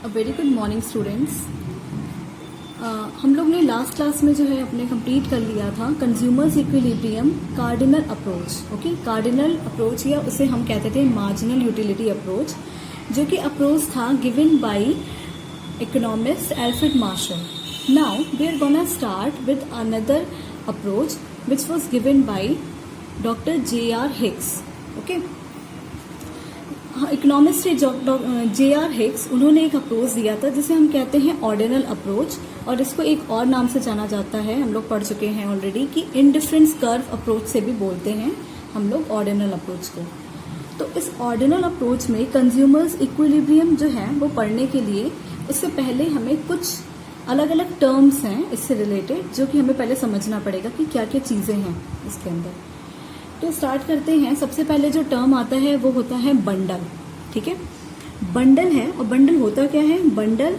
Very good morning students. हम लोग ने लास्ट क्लास में जो है अपने कंप्लीट कर लिया था consumers equilibrium cardinal approach. Okay, cardinal approach या उसे हम कहते थे मार्जिनल यूटिलिटी अप्रोच, जो कि अप्रोच था given by economist Alfred Marshall. Now we are gonna start with another approach which was given by doctor J R. Hicks. Okay, economist J R. Hicks, उन्होंने एक अप्रोच दिया था जिसे हम कहते हैं ऑर्डिनल अप्रोच, और इसको एक और नाम से जाना जाता है, हम लोग पढ़ चुके हैं ऑलरेडी, कि इंडिफरेंस कर्व अप्रोच से भी बोलते हैं हम लोग ऑर्डिनल अप्रोच को। तो इस ऑर्डिनल अप्रोच में कंज्यूमर्स इक्विलिब्रियम जो है वो पढ़ने के लिए उससे पहले हमें कुछ अलग अलग टर्म्स हैं इससे रिलेटेड, जो कि हमें पहले समझना पड़ेगा कि क्या क्या चीजें हैं इसके अंदर। तो स्टार्ट करते हैं। सबसे पहले जो टर्म आता है वो होता है बंडल। ठीक है, बंडल है, और बंडल होता क्या है? Bundle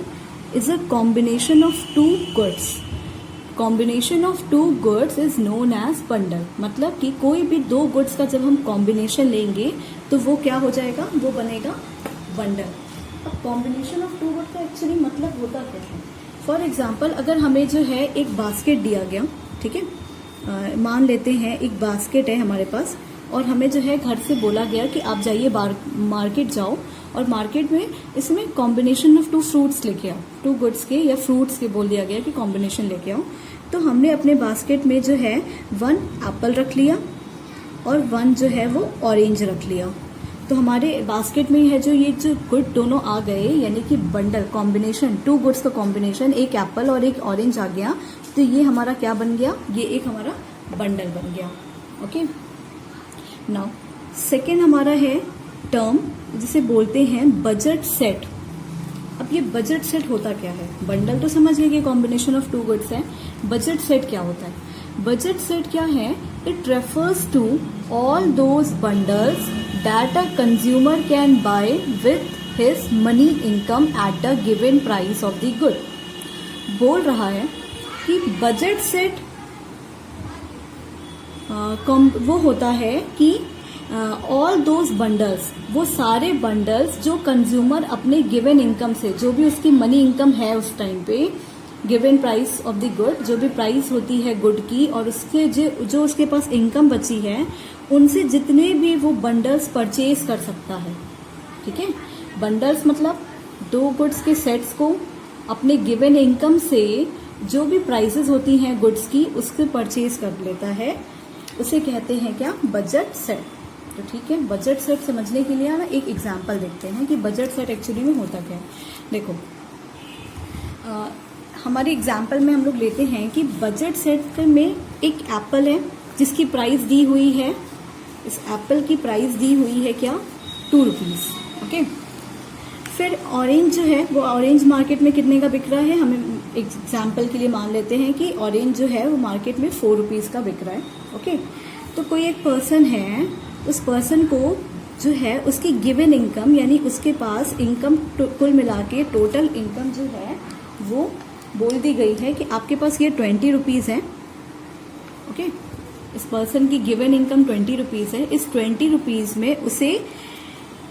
is a combination of two goods. Combination of two goods is known as bundle. मतलब कि कोई भी दो गुड्स का जब हम कॉम्बिनेशन लेंगे तो वो क्या हो जाएगा? वो बनेगा बंडल। अब कॉम्बिनेशन ऑफ टू गुड्स का एक्चुअली मतलब होता क्या है? फॉर एग्जाम्पल, अगर हमें जो है एक बास्केट दिया गया, ठीक है, मान लेते हैं एक बास्केट है हमारे पास, और हमें जो है घर से बोला गया कि आप जाइए मार्केट जाओ और मार्केट में इसमें कॉम्बिनेशन ऑफ टू फ्रूट्स लेके आओ, टू गुड्स के या फ्रूट्स के बोल दिया गया कि कॉम्बिनेशन लेके आओ। तो हमने अपने बास्केट में जो है 1 एप्पल रख लिया और 1 जो है वो ऑरेंज रख लिया। तो हमारे बास्केट में है जो ये जो गुड दोनों आ गए, यानी कि बंडल कॉम्बिनेशन, टू गुड्स का कॉम्बिनेशन, एक एप्पल और एक ऑरेंज आ गया, तो ये हमारा क्या बन गया? ये एक हमारा बंडल बन गया। ओके, नाउ सेकेंड हमारा है टर्म जिसे बोलते हैं बजट सेट। अब ये बजट सेट होता क्या है? बंडल तो समझ गए कि कॉम्बिनेशन ऑफ टू गुड्स है। बजट सेट क्या होता है? बजट सेट क्या है? It refers to all those bundles that a consumer can buy with his money income at the given price of the good. बोल रहा है कि बजट सेट वो होता है कि ऑल दोज बंडल्स, वो सारे बंडल्स जो कंज्यूमर अपने गिवन इनकम से, जो भी उसकी मनी इनकम है उस टाइम पे, given price of the good, जो भी प्राइस होती है गुड की, और उसके जो उसके पास इनकम बची है, उनसे जितने भी वो बंडल्स परचेज कर सकता है। ठीक है, बंडल्स मतलब दो गुड्स के सेट्स को अपने गिवन इनकम से जो भी प्राइसेस होती हैं गुड्स की, उसको परचेज कर लेता है, उसे कहते हैं क्या? Budget set. तो ठीक है, बजट सेट समझने के लिए ना एक एग्जांपल देखते हैं कि बजट सेट एक्चुअली में होता क्या है। देखो, हमारे एग्जांपल में हम लोग लेते हैं कि बजट सेट में एक एप्पल है जिसकी प्राइस दी हुई है, इस एप्पल की प्राइस दी हुई है क्या? 2 रुपीज। ओके, फिर ऑरेंज जो है वो ऑरेंज मार्केट में कितने का बिक रहा है? हमें एग्जाम्पल के लिए मान लेते हैं कि ऑरेंज जो है वो मार्केट में 4 रुपीज का बिक रहा है। ओके, तो कोई एक पर्सन है, उस पर्सन को जो है उसकी गिवन इनकम, यानी उसके पास इनकम कुल मिला के टोटल इनकम जो है वो बोल दी गई है कि आपके पास ये 20 रुपीज है। ओके, इस पर्सन की गिवन इनकम 20 रुपीज है। इस 20 रुपीज में उसे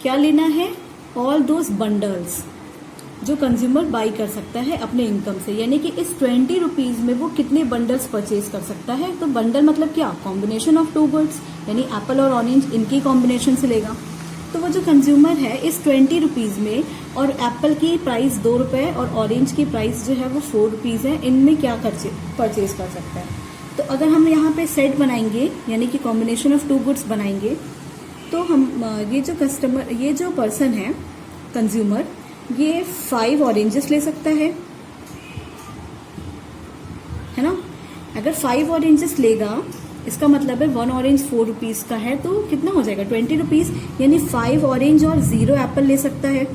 क्या लेना है? ऑल दोज बंडल्स जो कंज्यूमर बाई कर सकता है अपने इनकम से, यानी कि इस 20 रुपीज में वो कितने बंडल्स परचेज कर सकता है। तो बंडल मतलब क्या? कॉम्बिनेशन ऑफ टू गुड्स, यानी एप्पल और ऑरेंज, इनकी कॉम्बिनेशन से लेगा। तो वो जो कंज्यूमर है इस 20 रुपीज में, और एप्पल की प्राइस 2 रुपए और ऑरेंज की प्राइस जो है वो 4 रुपीज है, इनमें क्या परचेज कर सकता है। तो अगर हम यहाँ पे सेट बनाएंगे, यानी कि कॉम्बिनेशन ऑफ टू गुड्स बनाएंगे, तो हम ये जो पर्सन है कंज्यूमर, ये 5 ऑरेंजेस ले सकता है ना। अगर 5 ऑरेंजेस लेगा, इसका मतलब है 1 ऑरेंज 4 रुपीज का है, तो कितना हो जाएगा? 20 रुपीज, यानी 5 ऑरेंज और 0 एप्पल ले सकता है।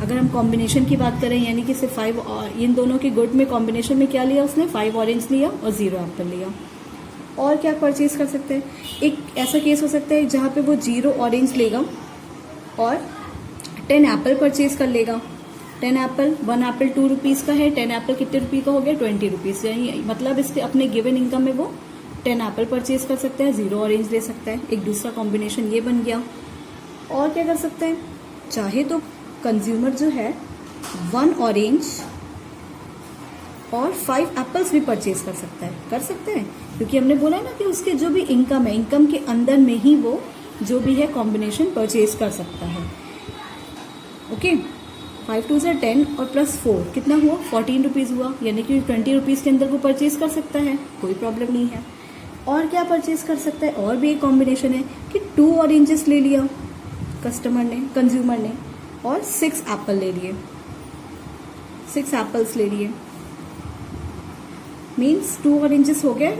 अगर हम कॉम्बिनेशन की बात करें, यानी कि सिर्फ 5, इन दोनों के गुड में कॉम्बिनेशन में क्या लिया उसने? 5 ऑरेंज लिया और 0 एप्पल लिया। और क्या परचेज कर सकते हैं? एक ऐसा केस हो सकता है जहां पे वो 0 ऑरेंज लेगा और 10 एप्पल परचेज कर लेगा। 10 एप्पल, 1 एप्पल 2 रुपीज का है, 10 एप्पल कितने रुपये का हो गया? 20 रुपीज। यानी मतलब इसके अपने गिवन इनकम में वो 10 एप्पल परचेज कर सकता है, 0 ऑरेंज ले सकता है। एक दूसरा कॉम्बिनेशन ये बन गया। और क्या कर सकते हैं? चाहे तो कंज्यूमर जो है 1 ऑरेंज और 5 एप्पल्स भी परचेज कर सकता है, कर सकते हैं, क्योंकि हमने बोला है ना कि उसके जो भी इनकम है, इनकम के अंदर में ही वो जो भी है कॉम्बिनेशन परचेज कर सकता है। ओके, 5 2 से 10 और प्लस 4 कितना हुआ, 14 रुपीज़ हुआ, यानी कि 20 रुपीज़ के अंदर वो परचेज कर सकता है, कोई प्रॉब्लम नहीं है। और क्या परचेज कर सकता है, और भी एक कॉम्बिनेशन है कि 2 ऑरेंजेस ले लिया कस्टमर ने, कंज्यूमर ने, और 6 एप्पल ले लिए, 6 एप्पल्स ले लिए, मीन्स 2 ऑरेंजेस हो गए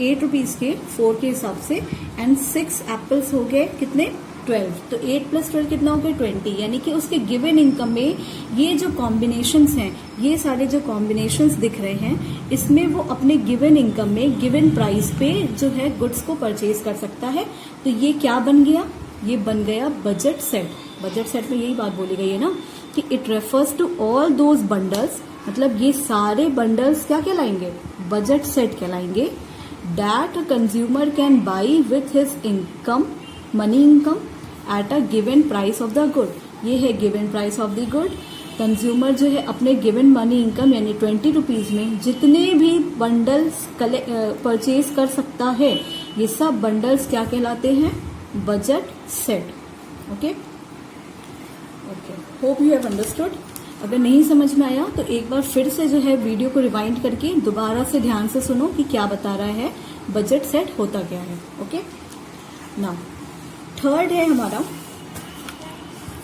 8 रुपीज़ के 4 के हिसाब से, एंड 6 एप्पल्स हो गए कितने, 12। तो 8 + 12 कितना हो गया, 20। यानी कि उसके गिवन इनकम में ये जो कॉम्बिनेशंस हैं, ये सारे जो कॉम्बिनेशंस दिख रहे हैं, इसमें वो अपने गिवन इनकम में गिवन प्राइस पे जो है गुड्स को परचेज कर सकता है। तो ये क्या बन गया, ये बन गया बजट सेट। बजट सेट में यही बात बोली गई है ना कि it refers to all those bundles, मतलब ये सारे बंडल्स क्या कहलाएंगे, बजट सेट कहलाएंगे, that consumer can buy with his income, money income at a given price of the good. ये है given price of the good. Consumer जो है अपने गिवन मनी इनकम यानी 20 रुपीज़ में जितने भी बंडल्स परचेज कर सकता है, ये सब बंडल्स क्या कहलाते हैं, budget set. Okay okay, hope you have understood. अगर नहीं समझ में आया तो एक बार फिर से जो है वीडियो को रिवाइंड करके दोबारा से ध्यान से सुनो कि क्या बता रहा है, बजट सेट होता क्या है। ओके, नाउ थर्ड है हमारा,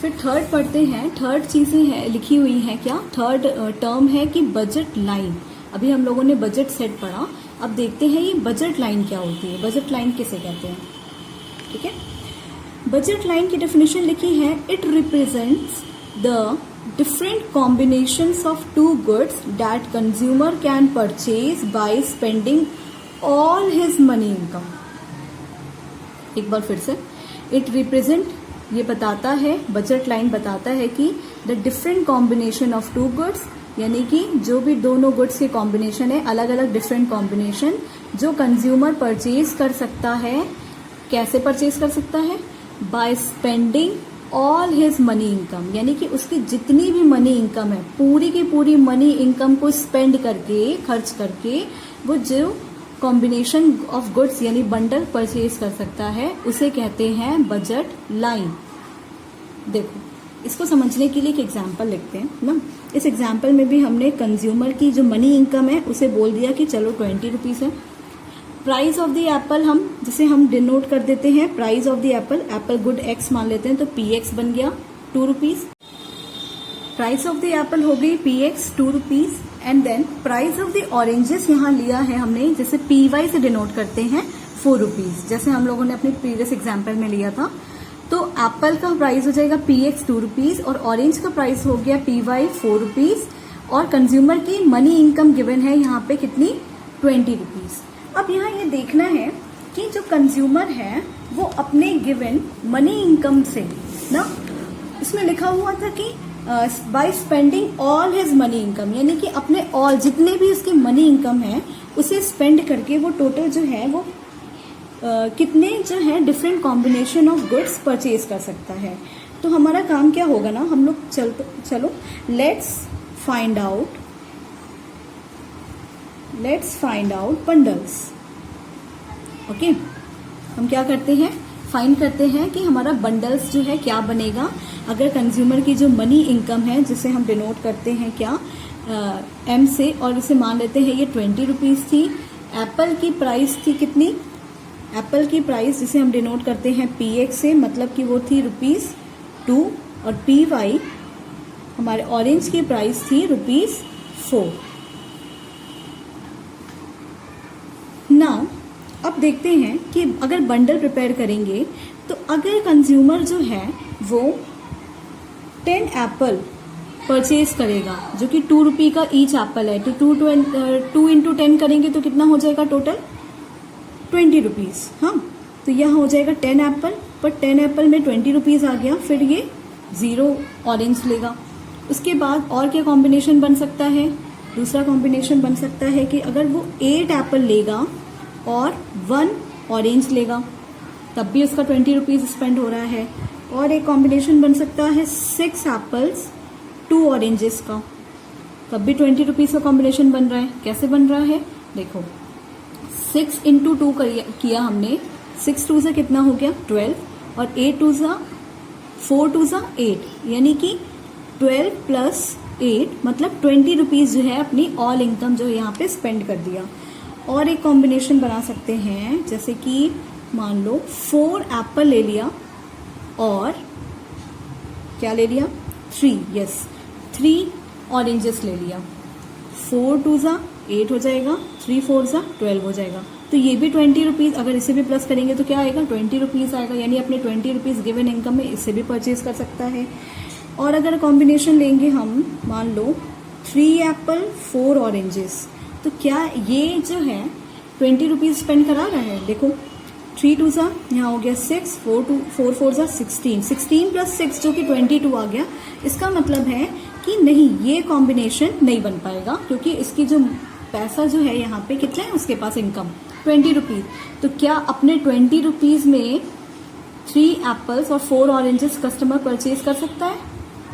फिर थर्ड पढ़ते हैं। थर्ड चीजें हैं लिखी हुई हैं, क्या थर्ड टर्म है कि बजट लाइन। अभी हम लोगों ने बजट सेट पढ़ा, अब देखते हैं ये बजट लाइन क्या होती है, बजट लाइन किसे कहते हैं। ठीक है, बजट लाइन की डेफिनेशन लिखी है, it represents the different combinations of two goods that consumer can purchase by spending all his money income। एक बार फिर से, it represent, ये बताता है, बजट लाइन बताता है कि the different combination of two goods, यानी कि जो भी दोनों गुड्स के कॉम्बिनेशन है, अलग अलग डिफरेंट कॉम्बिनेशन जो कंज्यूमर परचेज कर सकता है। कैसे परचेज कर सकता है, by spending all his money income, यानी कि उसकी जितनी भी मनी इनकम है, पूरी की पूरी मनी इनकम को स्पेंड करके, खर्च करके, वो जो कॉम्बिनेशन ऑफ गुड्स यानी बंडल परचेज कर सकता है, उसे कहते हैं बजट लाइन। देखो, इसको समझने के लिए एक एग्जाम्पल लिखते हैं ना। इस एग्जाम्पल में भी हमने कंज्यूमर की जो मनी इनकम है उसे बोल दिया कि चलो 20 रुपीज़ है। प्राइस ऑफ द एप्पल हम जिसे हम डिनोट कर देते हैं price of the apple, apple good X मान लेते हैं, तो PX बन गया 2 rupees. Price of the apple हो गई PX 2 rupees, and then price of the oranges यहाँ लिया है हमने, जैसे PY से डिनोट करते हैं 4 रुपीज, जैसे हम लोगों ने अपने प्रीवियस एग्जाम्पल में लिया था। तो एप्पल का प्राइस हो जाएगा PX 2 रुपीज और ऑरेंज का प्राइस हो गया PY 4 रुपीज, और कंज्यूमर की मनी इनकम गिवन है यहाँ पे कितनी, 20 रुपीज। अब यहाँ ये देखना है कि जो कंज्यूमर है वो अपने गिवन मनी इनकम से ना, इसमें लिखा हुआ था कि by spending all his money income, यानी कि अपने ऑल जितने भी उसकी मनी इनकम है उसे स्पेंड करके वो टोटल जो है वो कितने जो है different combination of goods purchase कर सकता है। तो हमारा काम क्या होगा ना, हम लोग चलो let's find out bundles. Okay, हम क्या करते हैं, फाइंड करते हैं कि हमारा बंडल्स जो है क्या बनेगा अगर कंज्यूमर की जो मनी इनकम है जिसे हम डिनोट करते हैं क्या M से, और इसे मान लेते हैं ये 20 रुपीज थी। एप्पल की प्राइस थी कितनी, एप्पल की प्राइस जिसे हम डिनोट करते हैं PX से, मतलब कि वो थी ₹2, और PY हमारे ऑरेंज की प्राइस थी ₹4। नाउ अब देखते हैं कि अगर बंडल प्रिपेयर करेंगे तो अगर कंज्यूमर जो है वो 10 एप्पल परचेज करेगा, जो कि 2 रुपये का ईच एप्पल है, तो 2 इंटू 10 करेंगे तो कितना हो जाएगा टोटल, 20 रुपीज़। हाँ, तो यहाँ हो जाएगा 10 एप्पल, पर 10 एप्पल में 20 रुपीज़ आ गया, फिर ये 0 ऑरेंज लेगा। उसके बाद और क्या कॉम्बिनेशन बन सकता है, दूसरा कॉम्बिनेशन बन सकता है कि अगर वो 8 एप्पल लेगा और 1 ऑरेंज लेगा, तब भी उसका 20 रुपीज़ स्पेंड हो रहा है। और एक कॉम्बिनेशन बन सकता है 6 एप्पल्स 2 ऑरेंजेस का, तब भी 20 रुपीज का कॉम्बिनेशन बन रहा है। कैसे बन रहा है देखो, 6 इंटू 2 किया हमने, 6 2 से कितना हो गया 12, और 8 2 सा 4 2 सा 8, यानी कि 12 प्लस 8 मतलब 20 रुपीज जो है अपनी ऑल इनकम जो यहाँ पे स्पेंड कर दिया। और एक कॉम्बिनेशन बना सकते हैं, जैसे कि मान लो 4 एप्पल ले लिया और क्या ले लिया 3 ऑरेंजेस ले लिया, 4 2 सा 8 हो जाएगा, 3 4 सा 12 हो जाएगा। तो ये भी 20 रुपीज, अगर इसे भी प्लस करेंगे तो क्या आएगा 20 रुपीज आएगा, यानी अपने 20 रुपीज गिवन इनकम में इसे भी परचेज कर सकता है। और अगर कॉम्बिनेशन लेंगे हम, मान लो 3 एप्पल 4 ऑरेंजेस, तो क्या ये जो है 20 रुपीज स्पेंड करा रहा है। देखो 3 2 सा यहाँ हो गया 6, 4 4 सा 16 प्लस 6 जो कि 22 आ गया। इसका मतलब है कि नहीं, ये कॉम्बिनेशन नहीं बन पाएगा, क्योंकि इसकी जो पैसा जो है यहाँ पे कितना है उसके पास इनकम 20 रुपीज। तो क्या अपने 20 रुपीज में 3 एप्पल्स और 4 ऑरेंजेस कस्टमर परचेज कर सकता है?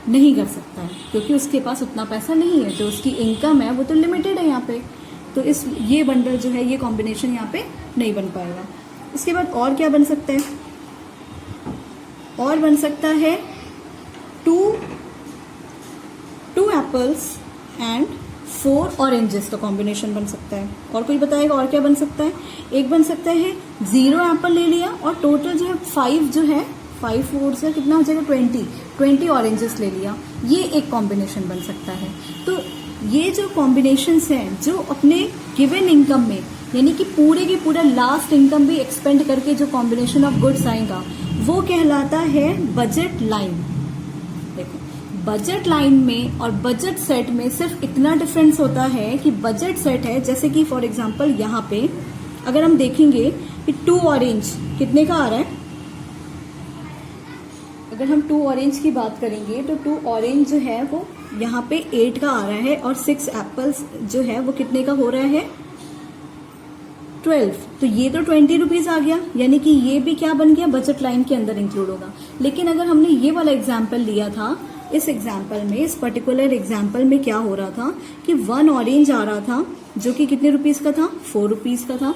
नहीं कर सकता है, क्योंकि उसके पास उतना पैसा नहीं है, जो उसकी इनकम है वो तो लिमिटेड है यहाँ पे। तो ये बंडल जो है, ये कॉम्बिनेशन यहाँ पे नहीं बन पाएगा। इसके बाद और क्या बन सकता है, और बन सकता है 2 एप्पल्स एंड 4 ऑरेंजेस का कॉम्बिनेशन बन सकता है। और कोई बताएगा और क्या बन सकता है? एक बन सकता है 0 एप्पल ले लिया और टोटल जो है 5 जो है 5 4 से कितना हो जाएगा 20 ऑरेंजेस ले लिया, ये एक कॉम्बिनेशन बन सकता है। तो ये जो कॉम्बिनेशंस हैं जो अपने गिवन इनकम में, यानी कि पूरे की पूरा लास्ट इनकम भी एक्सपेंड करके जो कॉम्बिनेशन ऑफ गुड्स आएगा, वो कहलाता है बजट लाइन। देखो बजट लाइन में और बजट सेट में सिर्फ इतना डिफरेंस होता है कि बजट सेट है, जैसे कि फॉर एग्जांपल यहाँ पे अगर हम देखेंगे कि 2 ऑरेंज कितने का आ रहा है, अगर हम 2 ऑरेंज की बात करेंगे तो 2 ऑरेंज जो है वो यहाँ पे 8 का आ रहा है, और 6 एप्पल्स जो है वो कितने का हो रहा है 12। तो ये तो 20 रुपीज आ गया, यानी कि ये भी क्या बन गया बजट लाइन के अंदर इंक्लूड होगा। लेकिन अगर हमने ये वाला एग्जाम्पल लिया था, इस एग्जाम्पल में, इस पर्टिकुलर एग्जाम्पल में क्या हो रहा था कि 1 ऑरेंज आ रहा था जो कि कितने रुपीज का था 4 रुपीज का था,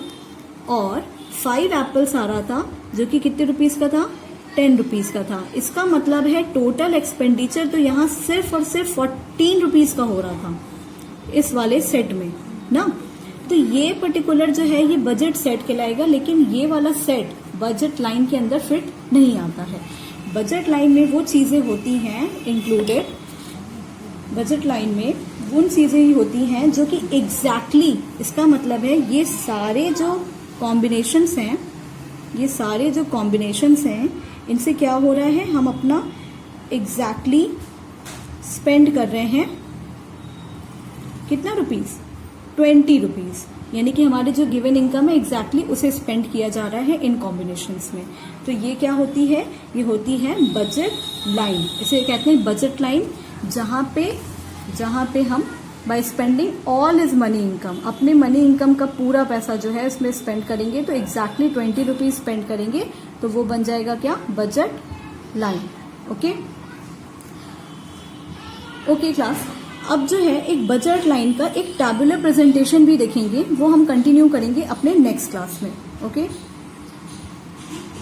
और 5 एप्पल्स आ रहा था जो कि कितने रुपीज का था 10 रुपीज का था। इसका मतलब है टोटल एक्सपेंडिचर तो यहाँ सिर्फ और सिर्फ 14 रुपीज का हो रहा था इस वाले सेट में ना। तो ये पर्टिकुलर जो है ये बजट सेट कहलाएगा, लेकिन ये वाला सेट बजट लाइन के अंदर फिट नहीं आता है। बजट लाइन में वो चीजें होती हैं इंक्लूडेड, बजट लाइन में उन चीजें ही होती हैं जो कि एग्जैक्टली इसका मतलब है ये सारे जो कॉम्बिनेशंस हैं, ये सारे जो कॉम्बिनेशंस हैं इनसे क्या हो रहा है, हम अपना एग्जैक्टली स्पेंड कर रहे हैं कितना रुपीस 20 रुपीज, यानी कि हमारे जो गिवन इनकम है एग्जैक्टली उसे स्पेंड किया जा रहा है इन कॉम्बिनेशंस में। तो ये क्या होती है, ये होती है बजट लाइन। इसे कहते हैं बजट लाइन, जहां पे हम by spending all is money income, अपने मनी इनकम का पूरा पैसा जो है इसमें स्पेंड करेंगे, तो एग्जैक्टली 20 रुपीज स्पेंड करेंगे, तो वो बन जाएगा क्या बजट लाइन। ओके क्लास, अब जो है एक बजट लाइन का एक टैबुलर प्रेजेंटेशन भी देखेंगे, वो हम कंटिन्यू करेंगे अपने नेक्स्ट क्लास में। ओके,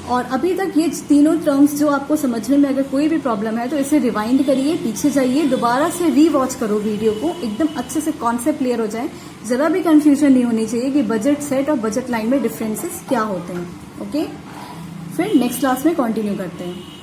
और अभी तक ये तीनों टर्म्स जो आपको समझने में अगर कोई भी प्रॉब्लम है तो इसे रिवाइंड करिए, पीछे जाइए, दोबारा से रीवॉच करो वीडियो को, एकदम अच्छे से कॉन्सेप्ट क्लियर हो जाए। जरा भी कंफ्यूजन नहीं होनी चाहिए कि बजट सेट और बजट लाइन में डिफरेंसेस क्या होते हैं। ओके, फिर नेक्स्ट क्लास में कंटिन्यू करते हैं।